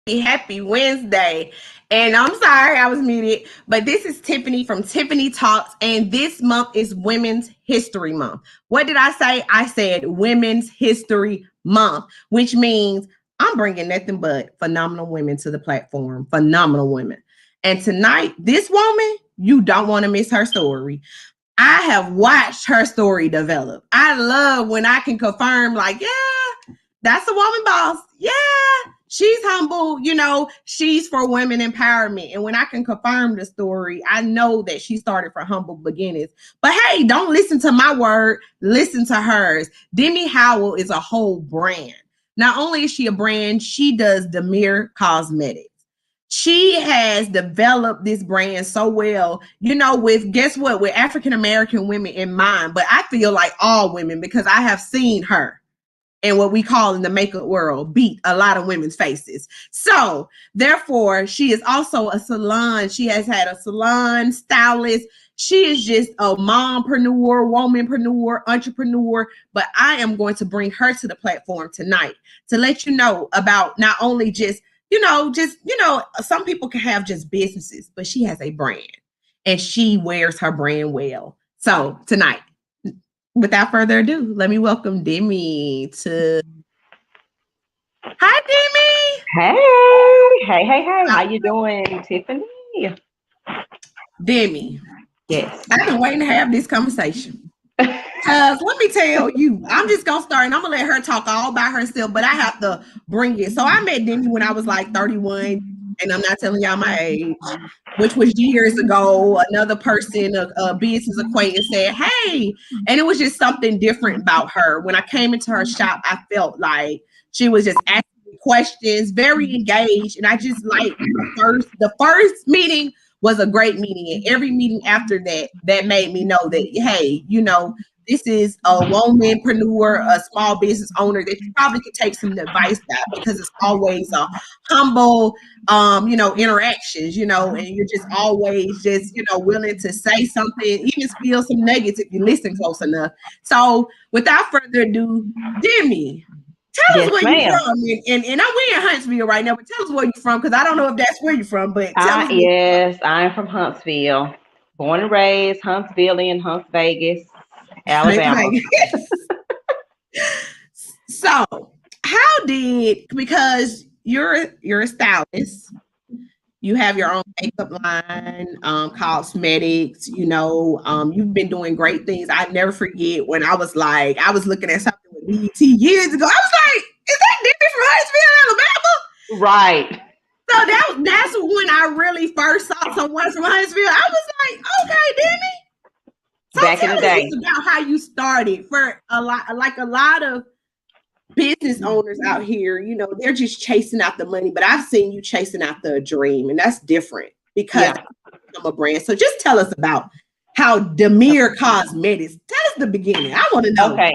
Happy Wednesday. And I'm sorry I was muted, but this is Tiffany from Tiffany Talks, and this month is Women's History Month. What did I say? I said Women's History Month, which means I'm bringing nothing but phenomenal women to the platform. Phenomenal women. And tonight, this woman, you don't want to miss her story. I have watched her story develop. I love when I can confirm, like, yeah, that's a woman boss. Yeah, she's humble. She's for women empowerment. And when I can confirm the story, I know that she started from humble beginnings. But hey, don't listen to my word, listen to hers. Demi Howell is a whole brand. Not only is she a brand, she does Demiere Cosmetics. She has developed this brand so well, with guess what, with African American women in mind. But I feel like all women, because I have seen her and what we call in the makeup world beat a lot of women's faces. So therefore, she is also a salon. She has had a salon stylist. She is just a mompreneur, womanpreneur, entrepreneur. But I am going to bring her to the platform tonight to let you know about not only just some people can have just businesses, but she has a brand and she wears her brand well. So tonight, without further ado, let me welcome Demi to. Hi, Demi. Hey. How you doing, Tiffany? Demi. Yes. I've been waiting to have this conversation. Because let me tell you, I'm just going to start and I'm going to let her talk all by herself, but I have to bring it. So I met Demi when I was like 31, and I'm not telling y'all my age, which was years ago. Another person, a business acquaintance said, hey, and it was just something different about her. When I came into her shop, I felt like she was just asking me questions, very engaged. And I just like the first meeting was a great meeting. And every meeting after that made me know that, hey, this is a womanpreneur, a small business owner that you probably could take some advice out, because it's always a humble, interactions, and you're just always just, willing to say something, even spill some nuggets if you listen close enough. So without further ado, Demi, tell us where you're from. And we're in Huntsville right now, but tell us where you're from, because I don't know if that's where you're from, but tell us. Yes, I'm from Huntsville. Born and raised Huntsville in Hunts Vegas, Alabama. So because you're a stylist, you have your own makeup line, cosmetics, you've been doing great things. I never forget when I was looking at something with BET years ago. I was like, is that different from Huntsville, Alabama? Right. So that's when I really first saw someone from Huntsville. I was like, okay, Demi. So back in the day, about how you started. For a lot of business owners out here, they're just chasing out the money, but I've seen you chasing out the dream, and that's different because I'm a brand. So just tell us about how Demiere Cosmetics. Tell us the beginning. I want to know. Okay.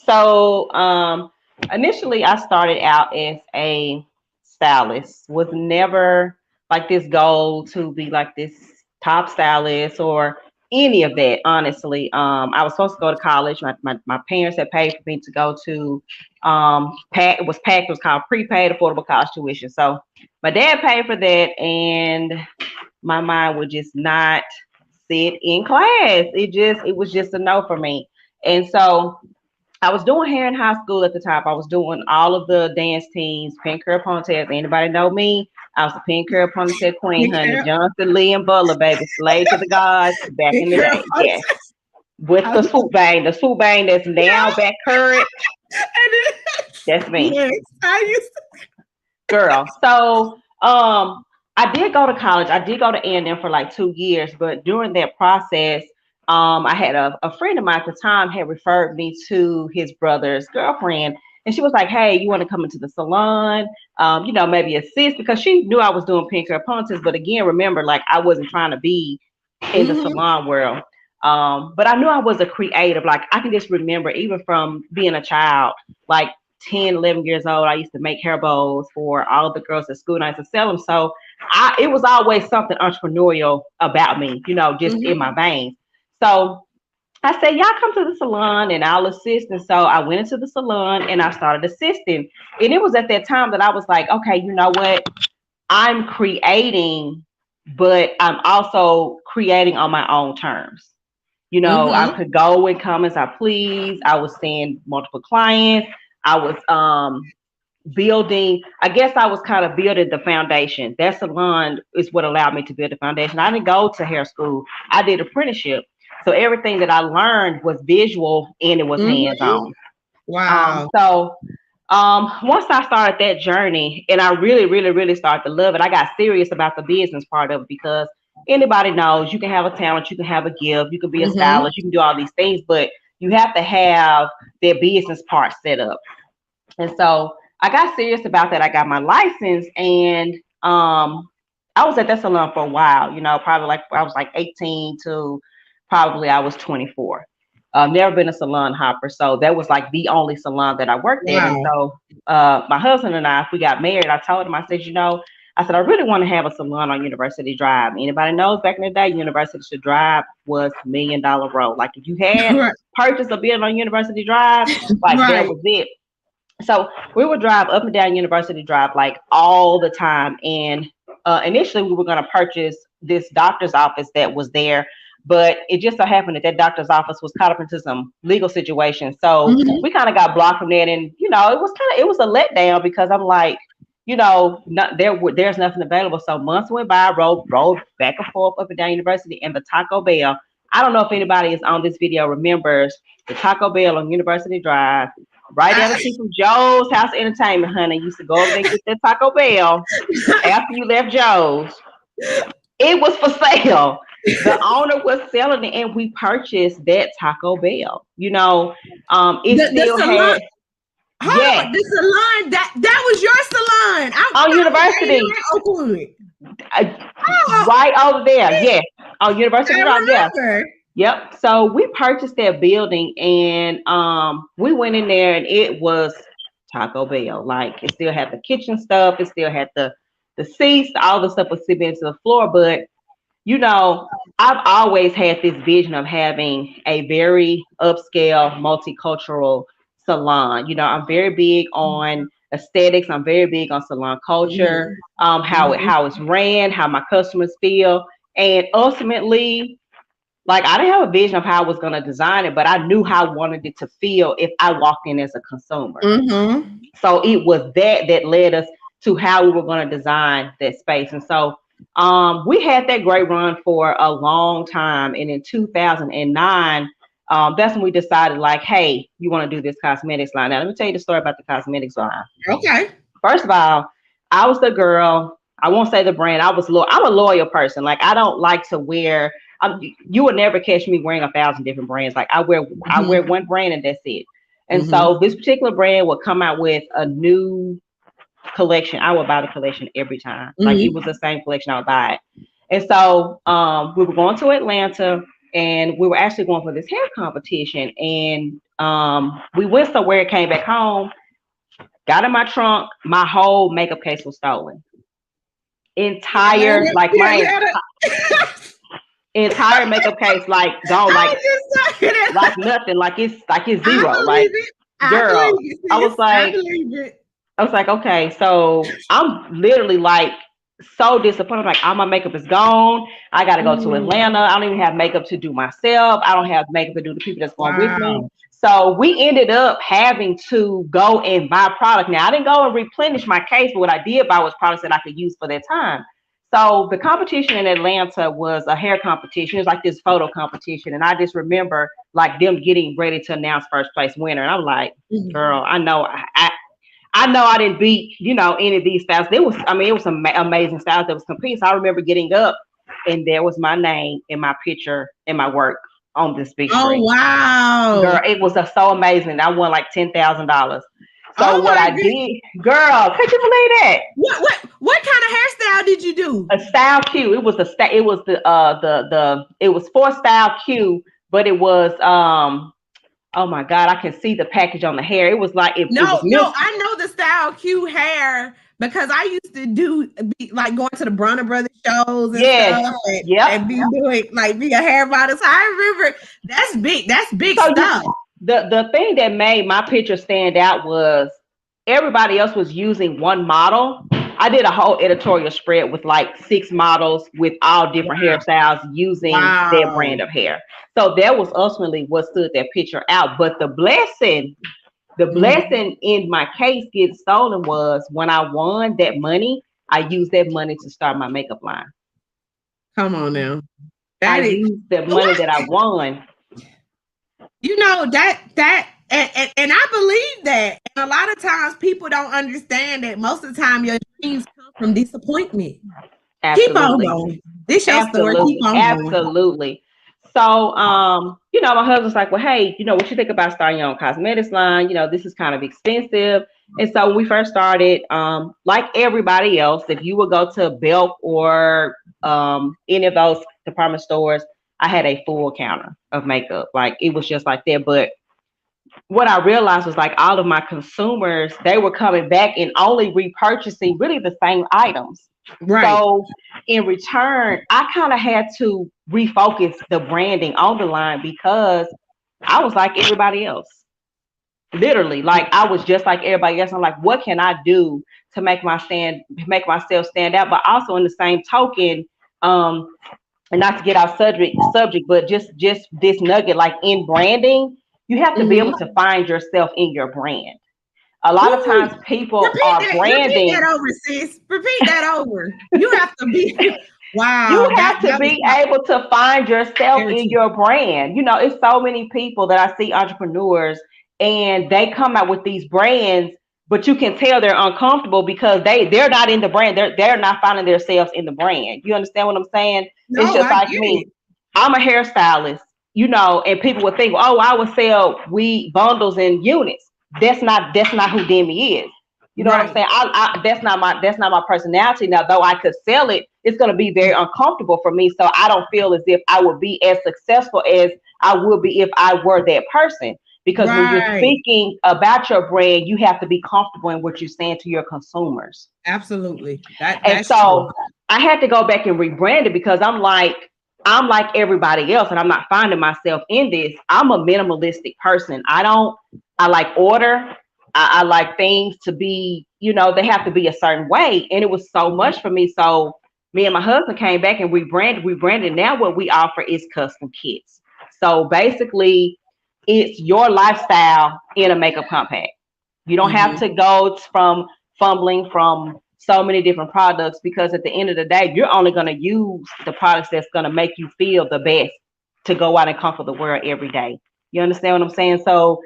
So initially I started out as a stylist. Was never like this goal to be like this top stylist or any of that, honestly. I was supposed to go to college. My parents had paid for me to go to it was called prepaid affordable college tuition. So my dad paid for that, and my mind would just not sit in class. It was just a no for me. And so I was doing hair in high school at the time. I was doing all of the dance teams, pink curl ponytails. Anybody know me? I was the pink curl ponytail queen, honey. Johnson, Lee, and Butler, baby. Slave to the gods back in the day. Yes. With the swoop bang that's now back current. That's me. Yes, I used to. Girl. So I did go to college. I did go to A&M for like 2 years, but during that process, I had a friend of mine at the time had referred me to his brother's girlfriend, and she was like, "Hey, you want to come into the salon? Maybe assist," because she knew I was doing pink hair ponytails. But again, remember, like I wasn't trying to be in the salon world. But I knew I was a creative. Like I can just remember, even from being a child, like 10, 11 years old, I used to make hair bows for all the girls at school, and I used to sell them. So it was always something entrepreneurial about me, just in my veins. So I said, y'all come to the salon and I'll assist. And so I went into the salon and I started assisting. And it was at that time that I was like, okay, you know what? I'm creating, but I'm also creating on my own terms. You know, I Mm-hmm. could go and come as I please. I was seeing multiple clients. I was building, I guess I was kind of building the foundation. That salon is what allowed me to build the foundation. I didn't go to hair school. I did apprenticeship. So everything that I learned was visual and it was Mm-hmm. hands-on. Wow. Once I started that journey and I really, really, really started to love it, I got serious about the business part of it because anybody knows you can have a talent, you can have a gift, you can be a Mm-hmm. stylist, you can do all these things, but you have to have their business part set up. And so I got serious about that. I got my license and I was at that salon for a while, you know, probably like I was like 18 to probably I was 24. Never been a salon hopper. So that was like the only salon that I worked at. And Wow. so my husband and I, if we got married, I told him, I said, you know, I said, I really want to have a salon on University Drive. Anybody knows back in the day, University Drive was $1 million road. Like if you had Right. purchased a building on University Drive, like that Right. was it. So we would drive up and down University Drive like all the time. And initially, we were going to purchase this doctor's office that was there, but it just so happened that that doctor's office was caught up into some legal situation. So Mm-hmm. we kind of got blocked from that, and you know, it was a letdown because I'm like, you know, there's nothing available. So months went by, rode back and forth up and down University, and the Taco Bell. I don't know if anybody is on this video remembers the Taco Bell on University Drive right down the I, street from Joe's House Entertainment, honey. Used to go over there and get that Taco Bell after you left Joe's. It was for sale. The owner was selling it, and we purchased that Taco Bell. You know, it the still salon. had Hold yes on, the salon that was your salon. I on thought it was University, in Oakwood. uh, Oh, right over there. yes, Yes, on University Drive. Yeah. I remember. Yep. So we purchased that building and we went in there and it was Taco Bell. Like it still had the kitchen stuff, it still had the seats, all the stuff was sitting into the floor. But you know, I've always had this vision of having a very upscale, multicultural salon. You know, I'm very big on aesthetics. I'm very big on salon culture, Mhm, mhm, how it's ran, how my customers feel, and ultimately like I didn't have a vision of how I was going to design it, but I knew how I wanted it to feel if I walked in as a consumer. mhm. So it was that led us to how we were going to design that space. And so we had that great run for a long time. And in 2009, that's when we decided, like, hey, you want to do this cosmetics line. Now, let me tell you the story about the cosmetics line. Okay. First of all, I was the girl. I won't say the brand. I'm a loyal person. Like I don't like to wear. You would never catch me wearing 1,000 different brands. Like I wear Mhm, one brand and that's it. And mhm, so this particular brand would come out with a new collection. I would buy the collection every time. Like it was mhm. the same collection. I would buy it. And so we were going to Atlanta and we were actually going for this hair competition. And we went somewhere, came back home, got in my trunk, my whole makeup case was stolen. Entire, like Yeah, my yeah. entire makeup case, like gone, I was just saying like that. nothing, like it's I zero. Like, believe it. I believe girl, it, I was sis. I like, believe it. okay, so I'm literally like so disappointed. Like, all my makeup is gone. I got to go to Mm, Atlanta. I don't even have makeup to do myself. I don't have makeup to do the people that's going with me. wow. So we ended up having to go and buy product. Now I didn't go and replenish my case, but what I did buy was products that I could use for that time. So the competition in Atlanta was a hair competition. It was like this photo competition, and I just remember like them getting ready to announce first place winner. And I'm like, Mhm. girl, I know I didn't beat, you know, any of these styles. There was, I mean, it was some amazing styles that was competing. So I remember getting up and there was my name and my picture and my work on this big Oh screen. Girl, wow. it was so amazing. I won like $10,000. So Oh what my I goodness. did, girl, could you believe that? What kind of hairstyle did you do? A style Q. It was it was for style Q, but it was oh my God, I can see the package on the hair. It was like it was No, milk. I know the style Q hair, because I used to be like going to the Bronner Brothers shows and Yes. stuff, and Yep. be doing like be a hair model. So I remember that's big. That's big So stuff. the thing that made my picture stand out was everybody else was using one model. I did a whole editorial spread with like 6 models with all different Wow. hairstyles using their brand of hair. So that was ultimately what stood that picture out. But the blessing in my case getting stolen was when I won that money, I used that money to start my makeup line. Come on now. I That is used the money that I won. you know that and I believe that. And a lot of times people don't understand that most of the time your dreams come from disappointment. Keep on Absolutely. going. This your story. Keep Absolutely. on going. Absolutely. So, my husband's like, well, hey, what you think about starting your own cosmetics line? This is kind of expensive. And so when we first started, like everybody else, if you would go to Belk or any of those department stores, I had a full counter of makeup. Like it was just like that. But what I realized was like all of my consumers, they were coming back and only repurchasing really the same items. Right. So in return, I kind of had to refocus the branding on the line because I was like everybody else. Literally, like I was just like everybody else. I'm like, what can I do to make myself stand out? But also in the same token, and not to get off subject, but just this nugget, like in branding, you have to be able to find yourself in your brand. A lot of Ooh, times people are repeat branding. that over, sis. Repeat that over. You have to be You wow. have to That was be able to find yourself very in true. your brand. It's so many people that I see entrepreneurs and they come out with these brands, but you can tell they're uncomfortable because they're not in the brand. They're not finding themselves in the brand. You understand what I'm saying? It's No, just I like get me. it. I'm a hairstylist, and people would think, oh, I would sell weed bundles and units. That's not who Demi is. You know what I'm Right. saying? That's not my personality. Now, though I could sell it, it's going to be very uncomfortable for me. So I don't feel as if I would be as successful as I would be if I were that person. Because when you're Right. speaking about your brand, you have to be comfortable in what you're saying to your consumers. Absolutely. And That's true. so I had to go back and rebrand it because I'm like everybody else, and I'm not finding myself in this. I'm a minimalistic person. I like order. I like things to be, they have to be a certain way. And it was so much for me. So me and my husband came back and rebranded. Now what we offer is custom kits. So basically it's your lifestyle in a makeup compact. You don't have to go from fumbling from so many different products because at the end of the day, you're only going to use the products that's going to make you feel the best to go out and conquer the world every day. You understand what I'm saying? So,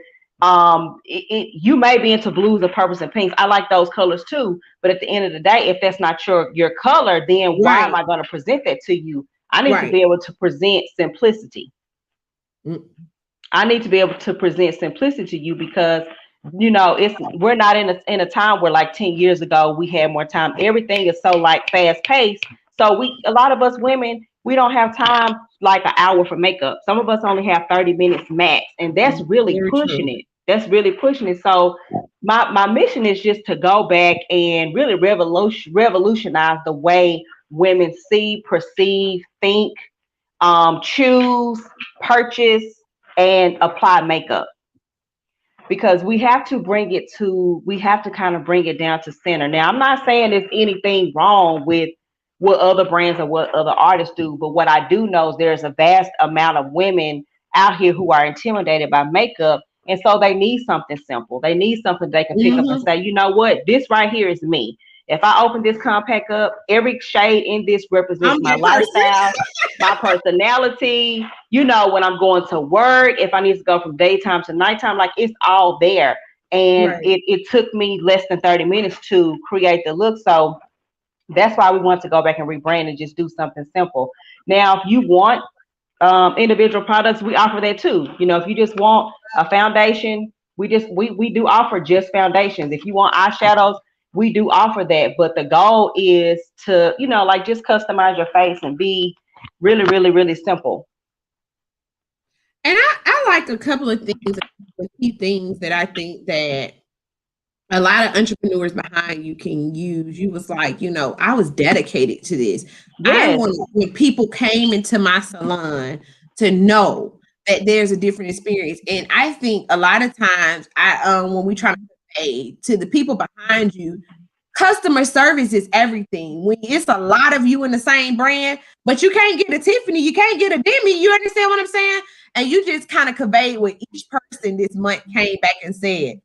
you may be into blues or purples and pinks. I like those colors too. But at the end of the day, if that's not your color, then why am Right. I going to present that to you? I need to Right. be able to present simplicity. Mm. I need to be able to present simplicity to you because it's we're not in a time where like 10 years ago we had more time. Everything is so like fast paced. So a lot of us women, we don't have time like an hour for makeup. Some of us only have 30 minutes max, and that's really Very pushing true. it. That's really pushing it. So my mission is just to go back and really revolutionize the way women see, perceive, think, choose, purchase, and apply makeup because we have to kind of bring it down to center. Now, I'm not saying there's anything wrong with what other brands or what other artists do, but what I do know is there's a vast amount of women out here who are intimidated by makeup. And so they need something simple. They need something they can pick up and say, you know what, this right here is me. If I open this compact up, every shade in this represents I'm my that person. lifestyle, my personality, when I'm going to work, if I need to go from daytime to nighttime, like it's all there. And Right. it took me less than 30 minutes to create the look. So that's why we want to go back and rebrand and just do something simple. Now, if you want individual products, we offer that too. If you just want a foundation, we do offer just foundations. If you want eyeshadows, we do offer that. But the goal is to, like just customize your face and be really, really, really simple. And I like a couple of things, key things that I think that a lot of entrepreneurs behind you can use. You was like, I was dedicated to this. I Yes, wanted when people came into my salon to know that there's a different experience. And I think a lot of times when we try to pay to the people behind you, customer service is everything. When it's a lot of you in the same brand, but you can't get a Tiffany, you can't get a Demi. You understand what I'm saying? And you just kind of conveyed what each person this month came back and said.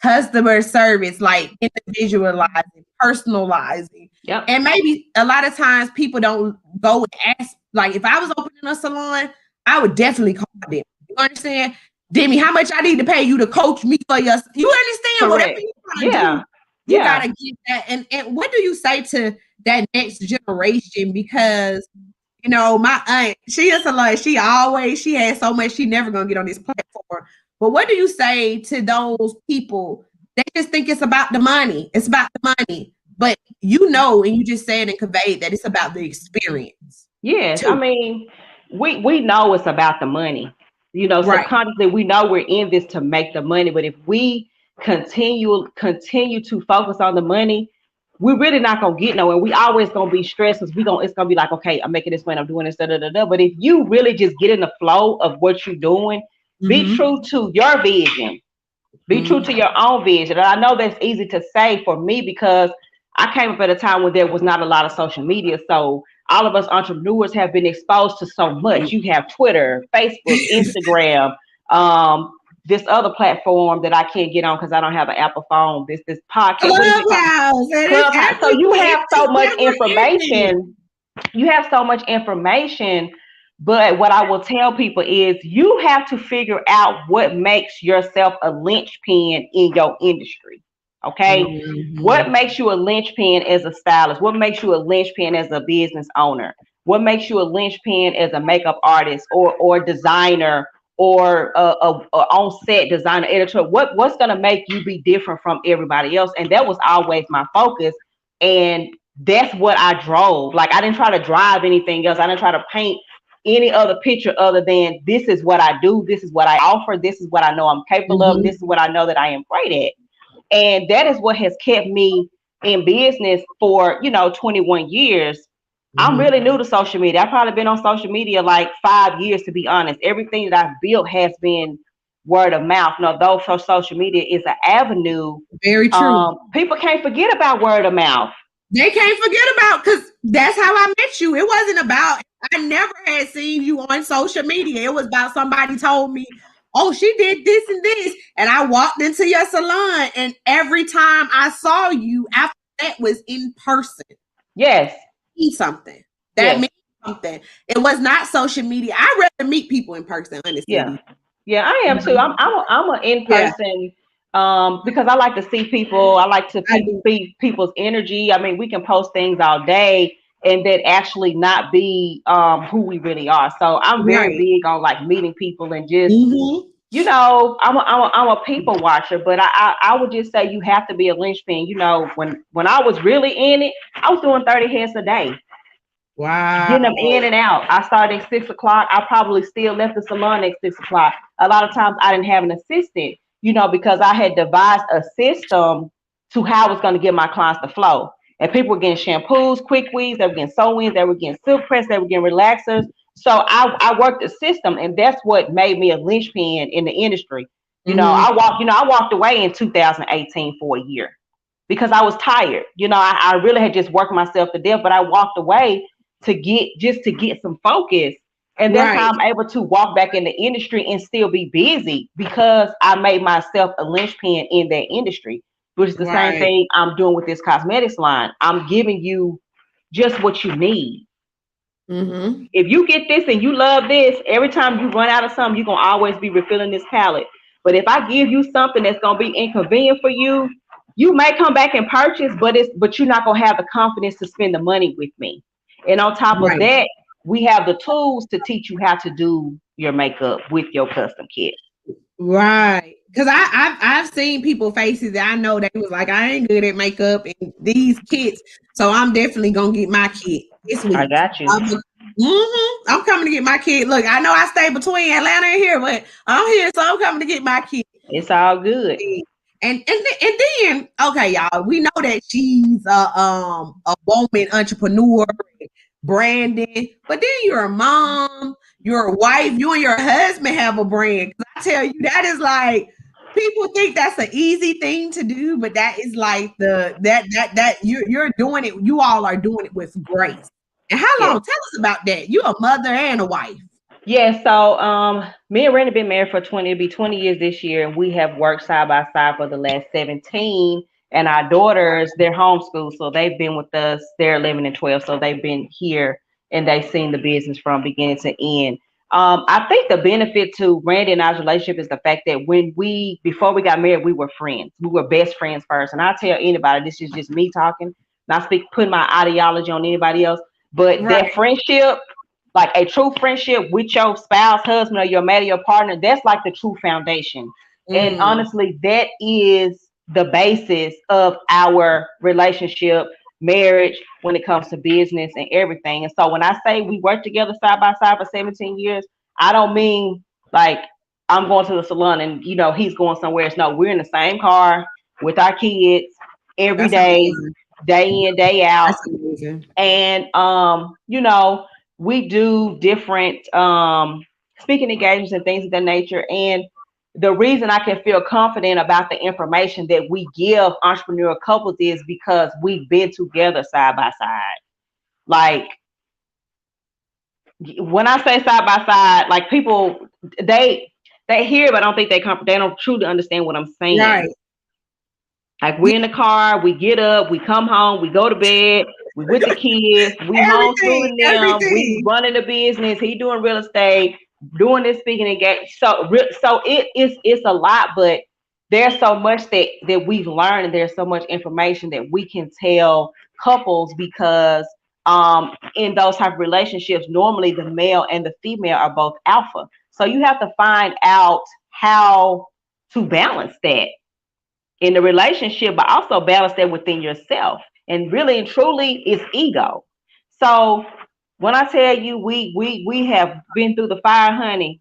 Customer service, like individualizing, personalizing. yep, And maybe a lot of times people don't go and ask, like if I was opening a salon, I would definitely call them. You understand? Demi, how much I need to pay you to coach me for your, you understand? Whatever correct. you trying to do, Yeah, you yeah. gotta get that. And what do you say to that next generation? Because my aunt, she is a lot. She has so much. She never gonna get on this platform. But what do you say to those people? They just think it's about the money. It's about the money. But and you just said and conveyed that it's about the experience Yes, I too. mean, we know it's about the money. Right. Subconsciously we know we're in this to make the money, but if we continue to focus on the money, we're really not gonna get nowhere. We always gonna be stressed because it's gonna be like, okay, I'm making this money, I'm doing this, da da da da. But if you really just get in the flow of what you're doing, be Mm-hmm. true to your vision. Be true to Mm-hmm. your own vision. And I know that's easy to say for me because I came up at a time when there was not a lot of social media. So all of us entrepreneurs have been exposed to so much. You have Twitter, Facebook, Instagram, this other platform that I can't get on because I don't have an Apple phone. This podcast, what is it called? Clubhouse, and it's Clubhouse. So you everything. have It's so just much never ending. information. You have so much information, but what I will tell people is you have to figure out what makes yourself a linchpin in your industry. Okay. What Mm-hmm. makes you a linchpin as a stylist? What makes you a linchpin as a business owner? What makes you a linchpin as a makeup artist or designer or a on set designer editor? What's gonna make you be different from everybody else? And that was always my focus. And that's what I drove. Like I didn't try to drive anything else. I didn't try to paint any other picture other than this is what I do, this is what I offer, this is what I know I'm capable of, and this Mm-hmm. is what I know that I am great at. And that is what has kept me in business for 21 years. I'm Mm-hmm. really new to social media. I've probably been on social media like 5 years, to be honest. Everything that I've built has been word of mouth. Though social media is an avenue, Very true. people can't forget about word of mouth. They can't forget about because that's how I met you. It wasn't about, I never had seen you on social media. It was about somebody told me, oh, she did this and this. And I walked into your salon, and every time I saw you after that was in person. Yes, Means something. That yes, means something. It was not social media. I rather meet people in person, yeah. honestly. Yeah, I am too. I'm a in Yeah, person because I like to see people. I like to I do. see people's energy. I mean, we can post things all day and that actually not be who we really are. So I'm very Right. big on like meeting people and just Mm-hmm. I'm a people watcher. But I would just say you have to be a linchpin. When I was really in it, I was doing 30 heads a day, getting them in Wow. and out. I started at 6 o'clock. I probably still left the salon at 6 o'clock. A lot of times I didn't have an assistant, because I had devised a system to how I was going to get my clients to flow. And people were getting shampoos, quick weaves, they were getting sew-ins, they were getting silk press, they were getting relaxers. So I worked the system, and that's what made me a linchpin in the industry. Mm-hmm. I walked away in 2018 for a year because I was tired. I really had just worked myself to death, but I walked away to get some focus. And that's how Right. I'm able to walk back in the industry and still be busy because I made myself a linchpin in that industry, which is the same Right. thing I'm doing with this cosmetics line. I'm giving you just what you need. Mm-hmm. If you get this and you love this, every time you run out of something, you're gonna always be refilling this palette. But if I give you something that's gonna be inconvenient for you, you may come back and purchase, but you're not gonna have the confidence to spend the money with me. And on top of Right. that, we have the tools to teach you how to do your makeup with your custom kit. Right. Because I've seen people faces that I know they was like, I ain't good at makeup and these kits. So I'm definitely gonna get my kit this I week. got you. I'm coming to get my kit. Look, I know I stay between Atlanta and here, but I'm here, so I'm coming to get my kit. It's all good. And then okay, y'all, we know that she's a woman entrepreneur, branding, but then you're a mom, you're a wife, you and your husband have a brand. I tell you, that is like people think that's an easy thing to do, but that is like that you're doing it. You all are doing it with grace. And how long? Yes. Tell us about that. You're a mother and a wife. Yeah, so me and Randy been married for 20, it'll be 20 years this year, and we have worked side by side for the last 17. And our daughters, they're homeschooled, so they've been with us, they're 11 and 12, so they've been here and they've seen the business from beginning to end. I think the benefit to Randy and our relationship is the fact that before we got married, we were friends. We were best friends first. And I tell anybody, this is just me talking, not putting my ideology on anybody else, but Right. that friendship, like a true friendship with your spouse, husband, or your mate, or your partner, that's like the true foundation. And Mm, honestly, that is the basis of our relationship, marriage, when it comes to business and everything. And so when I say we work together side by side for 17 years, I don't mean like I'm going to the salon and he's going somewhere else. No, we're in the same car with our kids every that's day, amazing. day in, day out. That's amazing. And we do different speaking engagements and things of that nature. And the reason I can feel confident about the information that we give entrepreneurial couples is because we've been together side by side. Like when I say side by side, like people they hear it, but I don't think they don't truly understand what I'm saying. Right. Like we're in the car, we get up, we come home, we go to bed, we with the kids, we Everything, homeschooling them, we everything. running the business, he doing real estate, doing this speaking engagement. So it's a lot, but there's so much that we've learned, and there's so much information that we can tell couples because in those type of relationships, normally the male and the female are both alpha. So you have to find out how to balance that in the relationship, but also balance that within yourself. And really and truly, it's ego. So when I tell you we have been through the fire, honey,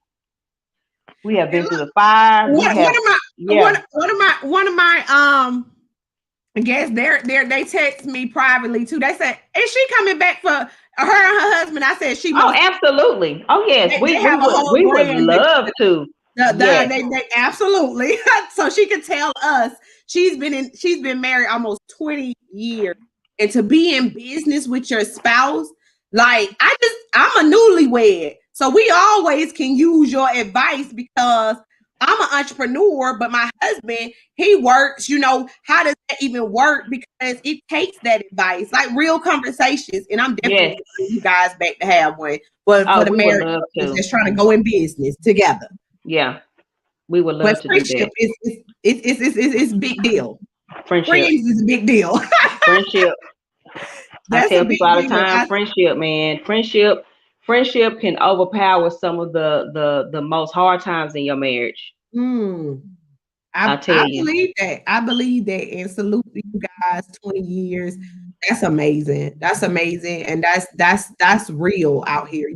we have And been through look, the fire. We one have, of my yeah. one of my I guess they text me privately too. They said, "Is she coming back for her and her husband?" I said, "She Oh, most absolutely. Oh, yes. they have a whole We would brand that love to. Yes. they absolutely." So she could tell us she's been married almost 20 years, and to be in business with your spouse, like I'm a newlywed, so we always can use your advice because I'm an entrepreneur, but my husband, he works. How does that even work? Because it takes that advice, like real conversations. And I'm definitely Yes. bringing you guys back to have one for Oh, the we would married love couples to. that's trying to go in business together. Yeah. We would But love to do friendship that. is big deal. Friendship. Friends is a big deal. Friendship. I That's a tell big people all the deal. time, friendship, man. Friendship can overpower some of the most hard times in your marriage. Mm. I I tell you. believe that. I believe that. And salute to you guys, 20 years. That's amazing. That's amazing. And that's real out here,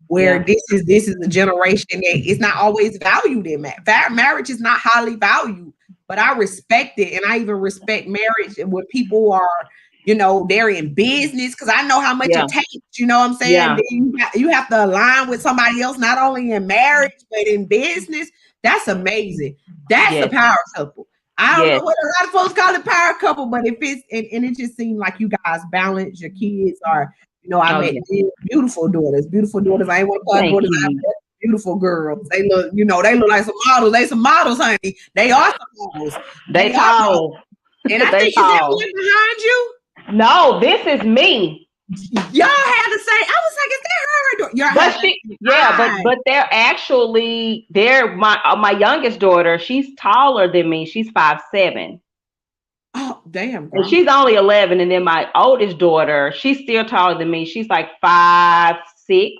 where Yeah. this is a generation that is not always valued in marriage is not highly valued, but I respect it. And I even respect marriage when people are, they're in business because I know how much Yeah. it takes, you know what I'm saying? Yeah. Then you have to align with somebody else, not only in marriage, but in business. That's amazing. That's a Yes. power couple. I don't know Yes. what a lot of folks call it power couple, but if it's and it just seemed like you guys balance. Your kids are, I Oh met yeah. beautiful daughters. Beautiful daughters. I ain't want to call Thank daughters out, you. but beautiful girls. They look like some models. They some models, honey. They are some models. They They are models. tall. And I They think is that tall. one behind you? No, this is me. Y'all had to say, I was like, is that her? Your But husband. yeah, but they're my youngest daughter. She's taller than me. She's 5'7". Oh, damn, And girl. she's only 11. And then my oldest daughter, she's still taller than me. She's like 5'6".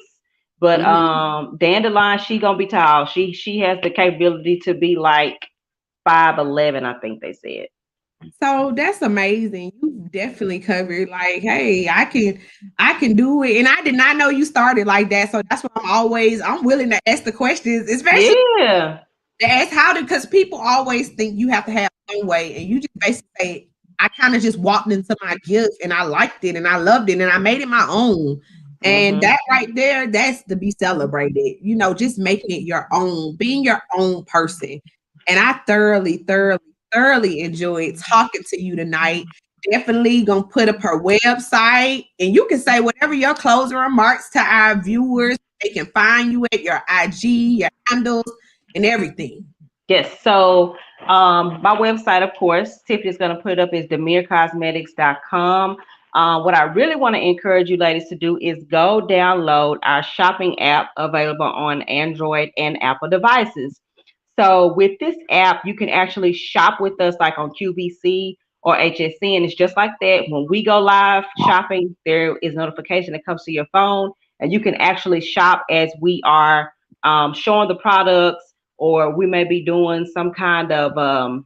But Mhm. Dandelion, she gonna be tall. She has the capability to be like 5'11", I think they said. So that's amazing. You definitely covered like, hey, I can do it. And I did not know you started like that. So that's why I'm willing to ask the questions, especially Yeah. That's how to, because people always think you have to have one way, and you just basically say, I kind of just walked into my gift and I liked it and I loved it and I made it my own. And Mm-hmm. that right there, that's to be celebrated. You know, just making it your own, being your own person. And I thoroughly, thoroughly, thoroughly enjoyed talking to you tonight. Definitely gonna put up her website, and you can say whatever your closing remarks to our viewers. They can find you at your IG, your handles, and everything. Yes. So my website, of course, Tiffany's going to put it up, is demierecosmetics.com. What I really want to encourage you ladies to do is go download our shopping app available on Android and Apple devices. So with this app, you can actually shop with us like on QVC or HSC, and it's just like that. When we go live shopping, there is notification that comes to your phone, and you can actually shop as we are showing the products, or we may be doing some kind of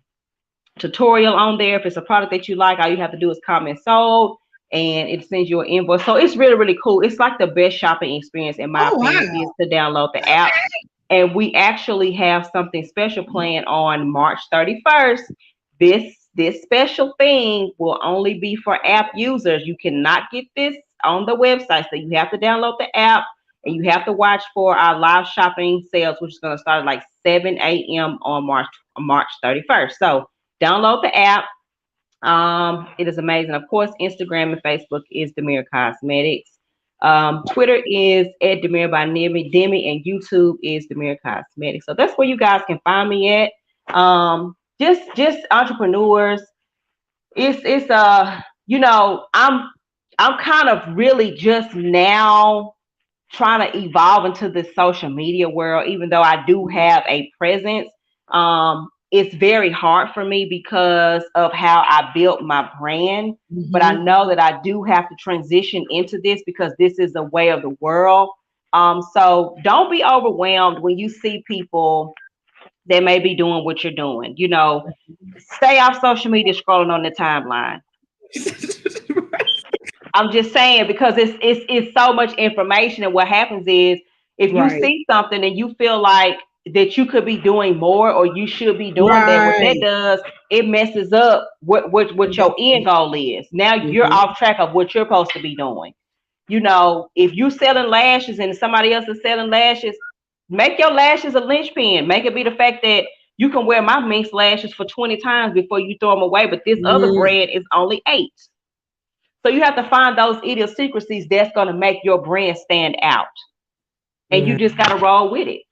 tutorial on there. If it's a product that you like, all you have to do is comment sold, and it sends you an invoice. So it's really, really cool. It's like the best shopping experience, in my Oh opinion, wow. is to download the app. And we actually have something special planned on March 31st. This special thing will only be for app users. You cannot get this on the website. So you have to download the app, and you have to watch for our live shopping sales, which is going to start at like 7 a.m. on March 31st. So download the app. It is amazing. Of course, Instagram and Facebook is Demiere Cosmetics. Twitter is at Demiere by Demi, and YouTube is Demiere Cosmetics. So that's where you guys can find me at. Just entrepreneurs. I'm kind of really just now trying to evolve into this social media world, even though I do have a presence. It's very hard for me because of how I built my brand. But I Mhm. know that I do have to transition into this because this is the way of the world. So don't be overwhelmed when you see people that may be doing what you're doing. Stay off social media scrolling on the timeline. I'm just saying, because it's so much information, and what happens is, if you Right. see something and you feel like that you could be doing more, or you should be doing that, what that Right. does, it messes up what your end goal is. Now you're Mhm. off track of what you're supposed to be doing. If you're selling lashes and somebody else is selling lashes, make your lashes a linchpin. Make it be the fact that you can wear my minx lashes for 20 times before you throw them away, but this other Mhm. brand is only 8. So you have to find those idiosyncrasies that's going to make your brand stand out. And you Yeah. just got to roll with it.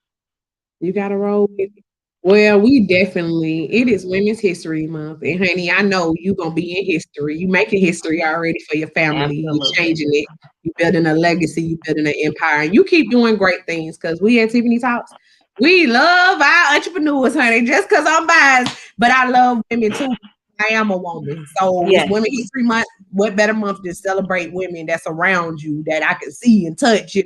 You gotta roll with it. Well, we definitely, it is Women's History Month. And honey, I know you gonna be in history. You making history already for your family. You're Absolutely. changing it. You're building a legacy, you building an empire. And you keep doing great things, because we at Tiffany Talks, we love our entrepreneurs, honey. Just because I'm biased, but I love women too. I am a woman. So it's Yes. Women's History Month. What better month to celebrate women that's around you, that I can see and touch,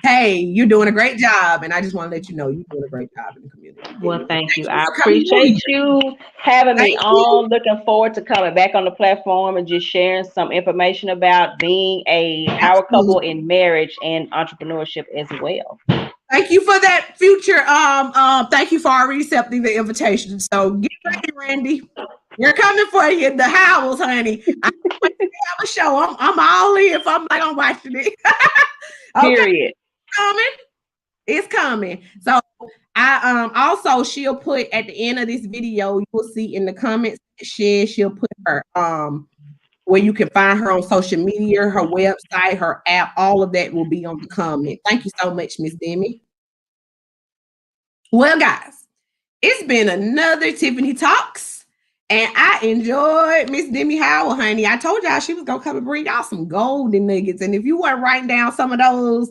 hey, you're doing a great job. And I just want to let you know you're doing a great job in the community. And Well, thank thank you. you I for coming on appreciate here. you having me Thank you. on. Looking forward to coming back on the platform and just sharing some information about being a power couple Absolutely. in marriage and entrepreneurship as well. Thank you for that future. Thank you for already accepting the invitation. So get ready, Randy. We're coming for you, the Howells, honey. I can't wait to have a show. I'm all in if I'm like I'm watching it. Okay, Period. coming. It's coming. So I also, she'll put at the end of this video, you will see in the comments section, she'll put her where you can find her on social media, her website, her app, all of that will be on the comment. Thank you so much, Miss Demi. Well, guys, it's been another Tiffany Talks, and I enjoyed Miss Demi Howell, honey. I told y'all she was gonna come and bring y'all some golden nuggets. And if you weren't writing down some of those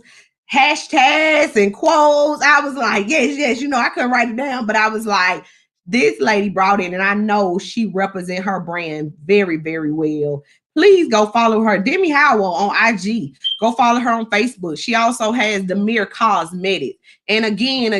hashtags and quotes, I was like, yes, yes. I couldn't write it down, but I was like, this lady brought in, and I know she represent her brand very, very well. Please go follow her, Demi Howell, on IG. Go follow her on Facebook. She also has Demiere Cosmetics. And again,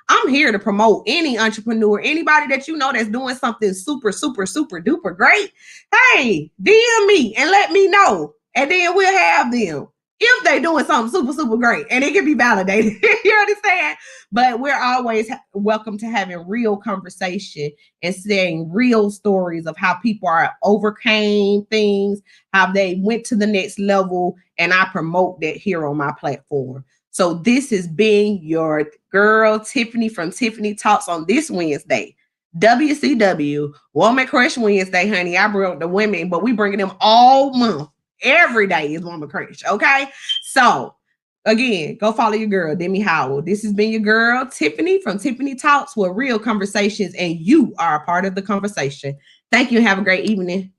I'm here to promote any entrepreneur, anybody that you know that's doing something super, super, super duper great. Hey, DM me and let me know. And then we'll have them. if they doing something super, super great, and it can be validated. You understand? But we're always welcome to having real conversation and saying real stories of how people are overcame things, how they went to the next level, and I promote that here on my platform. So this is being your girl Tiffany from Tiffany Talks on this Wednesday. WCW Woman Crush Wednesday, honey. I brought the women, but we bringing them all month. Every day is Woman Crush, okay? So again, go follow your girl, Demi Howell. This has been your girl, Tiffany from Tiffany Talks, where real conversations and you are a part of the conversation. Thank you and have a great evening.